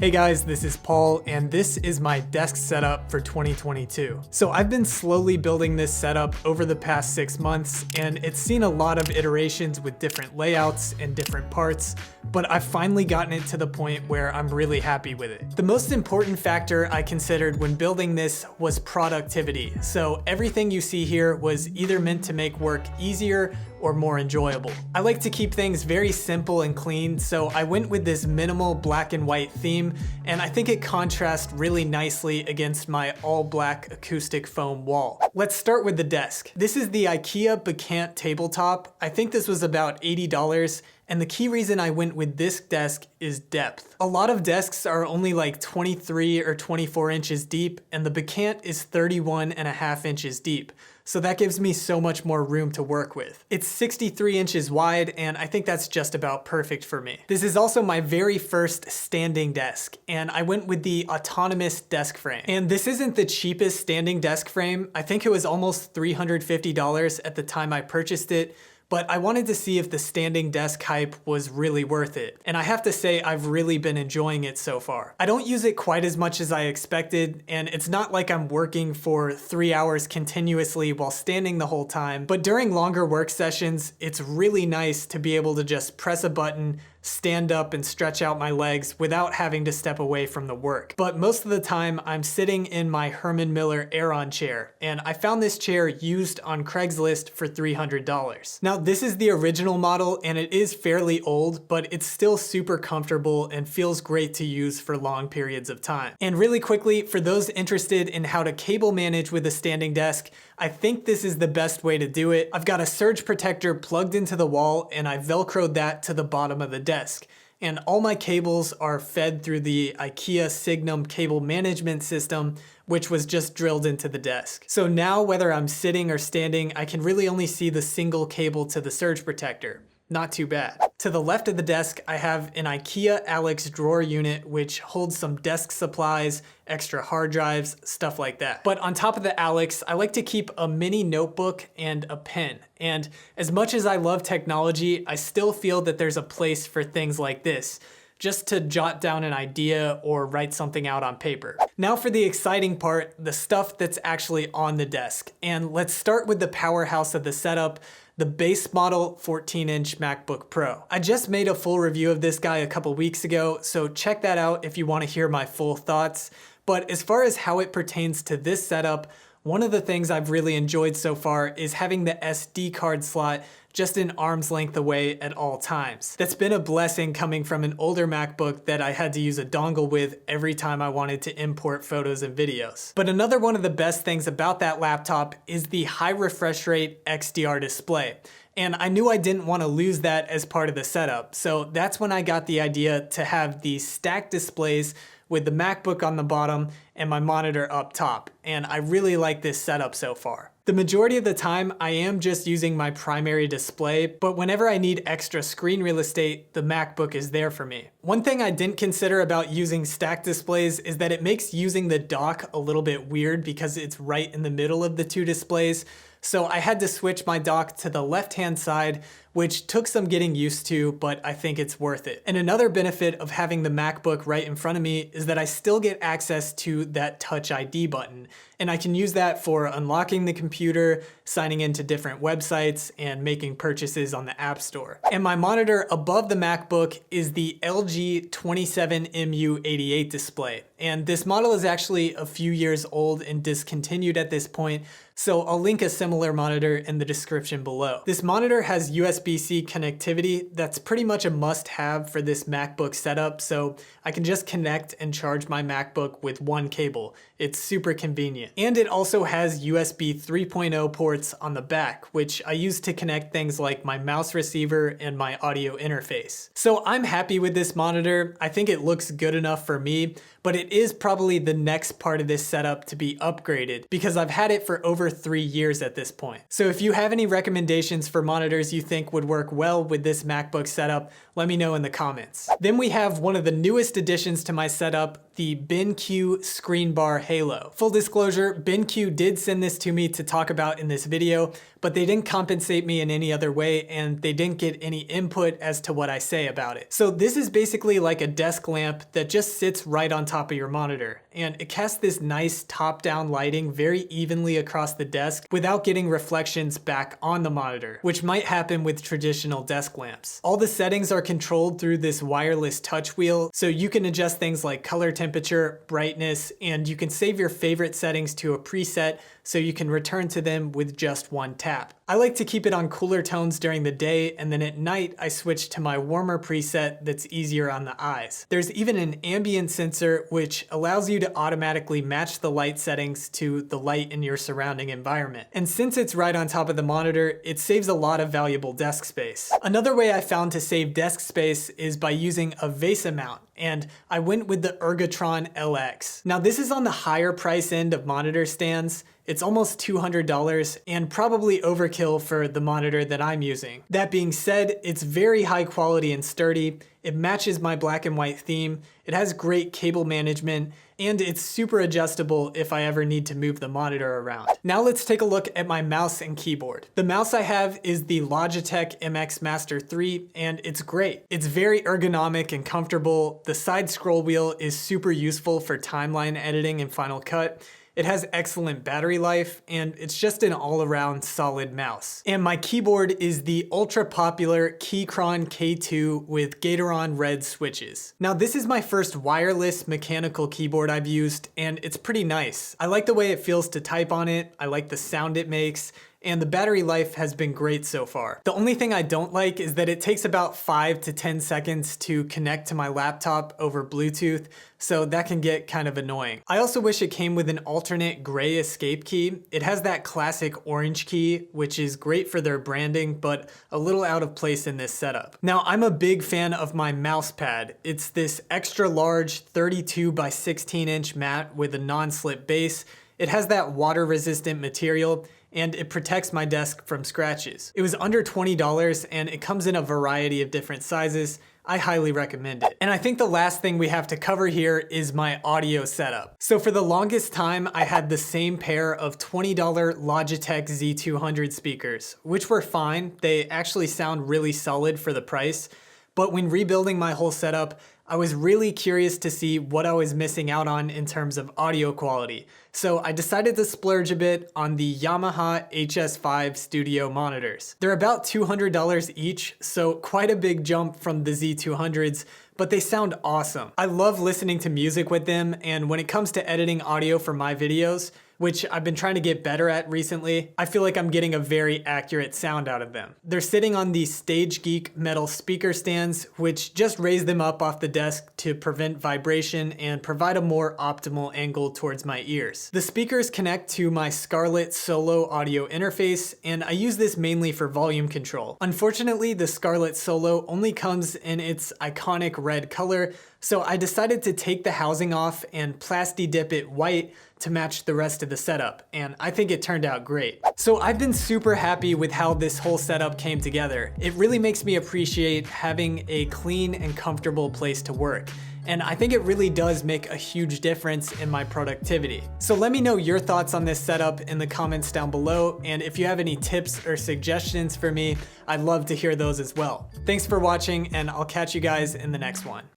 Hey guys, this is Paul, and this is my desk setup for 2022. So I've been slowly building this setup over the past 6 months, and it's seen a lot of iterations with different layouts and different parts, but I've finally gotten it to the point where I'm really happy with it. The most important factor I considered when building this was productivity. So everything you see here was either meant to make work easier or more enjoyable. I like to keep things very simple and clean, so I went with this minimal black and white theme, and I think it contrasts really nicely against my all black acoustic foam wall. Let's start with the desk. This is the IKEA BenQ tabletop. I think this was about $80. And the key reason I went with this desk is depth. A lot of desks are only like 23 or 24 inches deep, and the BenQ is 31.5 inches deep. So that gives me so much more room to work with. It's 63 inches wide, and I think that's just about perfect for me. This is also my very first standing desk, and I went with the autonomous desk frame. And this isn't the cheapest standing desk frame. I think it was almost $350 at the time I purchased it. But I wanted to see if the standing desk hype was really worth it. And I have to say, I've really been enjoying it so far. I don't use it quite as much as I expected, and it's not like I'm working for 3 hours continuously while standing the whole time. But during longer work sessions, it's really nice to be able to just press a button, stand up and stretch out my legs without having to step away from the work. But most of the time I'm sitting in my Herman Miller Aeron chair, and I found this chair used on Craigslist for $300. Now this is the original model and it is fairly old, but it's still super comfortable and feels great to use for long periods of time. And really quickly, for those interested in how to cable manage with a standing desk, I think this is the best way to do it. I've got a surge protector plugged into the wall and I velcroed that to the bottom of the desk. And all my cables are fed through the IKEA Signum cable management system, which was just drilled into the desk. So now whether I'm sitting or standing, I can really only see the single cable to the surge protector. Not too bad. To the left of the desk, I have an IKEA Alex drawer unit, which holds some desk supplies, extra hard drives, stuff like that. But on top of the Alex, I like to keep a mini notebook and a pen. And as much as I love technology, I still feel that there's a place for things like this, just to jot down an idea or write something out on paper. Now for the exciting part, the stuff that's actually on the desk. And let's start with the powerhouse of the setup, the base model 14-inch MacBook Pro. I just made a full review of this guy a couple weeks ago, so check that out if you want to hear my full thoughts. But as far as how it pertains to this setup, one of the things I've really enjoyed so far is having the SD card slot just an arm's length away at all times. That's been a blessing coming from an older MacBook that I had to use a dongle with every time I wanted to import photos and videos. But another one of the best things about that laptop is the high refresh rate XDR display. And I knew I didn't want to lose that as part of the setup. So that's when I got the idea to have these stacked displays with the MacBook on the bottom and my monitor up top. And I really like this setup so far. The majority of the time, I am just using my primary display, but whenever I need extra screen real estate, the MacBook is there for me. One thing I didn't consider about using stacked displays is that it makes using the dock a little bit weird because it's right in the middle of the two displays. So I had to switch my dock to the left-hand side, which took some getting used to, but I think it's worth it. And another benefit of having the MacBook right in front of me is that I still get access to that Touch ID button. And I can use that for unlocking the computer, signing into different websites, and making purchases on the App Store. And my monitor above the MacBook is the LG 27MU88 display. And this model is actually a few years old and discontinued at this point, so I'll link a similar monitor in the description below. This monitor has USB-C connectivity that's pretty much a must-have for this MacBook setup, so I can just connect and charge my MacBook with one cable. It's super convenient. And it also has USB 3.0 ports on the back, which I use to connect things like my mouse receiver and my audio interface. So I'm happy with this monitor. I think it looks good enough for me, but it is probably the next part of this setup to be upgraded because I've had it for over 3 years at this point. So if you have any recommendations for monitors you think would work well with this MacBook setup, let me know in the comments. Then we have one of the newest additions to my setup, the BenQ Screenbar Halo. Full disclosure, BenQ did send this to me to talk about in this video, but they didn't compensate me in any other way, and they didn't get any input as to what I say about it. So this is basically like a desk lamp that just sits right on top of your monitor, and it casts this nice top-down lighting very evenly across the desk without getting reflections back on the monitor, which might happen with traditional desk lamps. All the settings are controlled through this wireless touch wheel, so you can adjust things like color temperature, brightness, and you can save your favorite settings to a preset so you can return to them with just one tap. I like to keep it on cooler tones during the day, and then at night I switch to my warmer preset that's easier on the eyes. There's even an ambient sensor which allows you to automatically match the light settings to the light in your surrounding environment. And since it's right on top of the monitor, it saves a lot of valuable desk space. Another way I found to save desk space is by using a VESA mount, and I went with the Ergotron LX. Now this is on the higher price end of monitor stands. It's almost $200 and probably overkill for the monitor that I'm using. That being said, it's very high quality and sturdy. It matches my black and white theme. It has great cable management, and it's super adjustable if I ever need to move the monitor around. Now let's take a look at my mouse and keyboard. The mouse I have is the Logitech MX Master 3, and it's great. It's very ergonomic and comfortable. The side scroll wheel is super useful for timeline editing in Final Cut. It has excellent battery life, and it's just an all-around solid mouse. And my keyboard is the ultra popular Keychron K2 with Gatoron red switches. Now this is my first wireless mechanical keyboard I've used, and it's pretty nice. I like the way it feels to type on it, I like the sound it makes, and the battery life has been great so far. The only thing I don't like is that it takes about 5 to 10 seconds to connect to my laptop over Bluetooth, so that can get kind of annoying. I also wish it came with an alternate gray escape key. It has that classic orange key, which is great for their branding, but a little out of place in this setup. Now, I'm a big fan of my mouse pad. It's this extra large 32 by 16 inch mat with a non-slip base. It has that water resistant material, and it protects my desk from scratches. It was under $20, and it comes in a variety of different sizes. I highly recommend it. And I think the last thing we have to cover here is my audio setup. So for the longest time, I had the same pair of $20 Logitech Z200 speakers, which were fine. They actually sound really solid for the price. But when rebuilding my whole setup, I was really curious to see what I was missing out on in terms of audio quality. So I decided to splurge a bit on the Yamaha HS5 studio monitors. They're about $200 each, so quite a big jump from the Z200s, but they sound awesome. I love listening to music with them, and when it comes to editing audio for my videos, which I've been trying to get better at recently, I feel like I'm getting a very accurate sound out of them. They're sitting on these Stage Geek metal speaker stands, which just raise them up off the desk to prevent vibration and provide a more optimal angle towards my ears. The speakers connect to my Scarlett Solo audio interface, and I use this mainly for volume control. Unfortunately, the Scarlett Solo only comes in its iconic red color, so I decided to take the housing off and plasti dip it white to match the rest of the setup, and I think it turned out great. So I've been super happy with how this whole setup came together. It really makes me appreciate having a clean and comfortable place to work. And I think it really does make a huge difference in my productivity. So let me know your thoughts on this setup in the comments down below, and if you have any tips or suggestions for me, I'd love to hear those as well. Thanks for watching, and I'll catch you guys in the next one.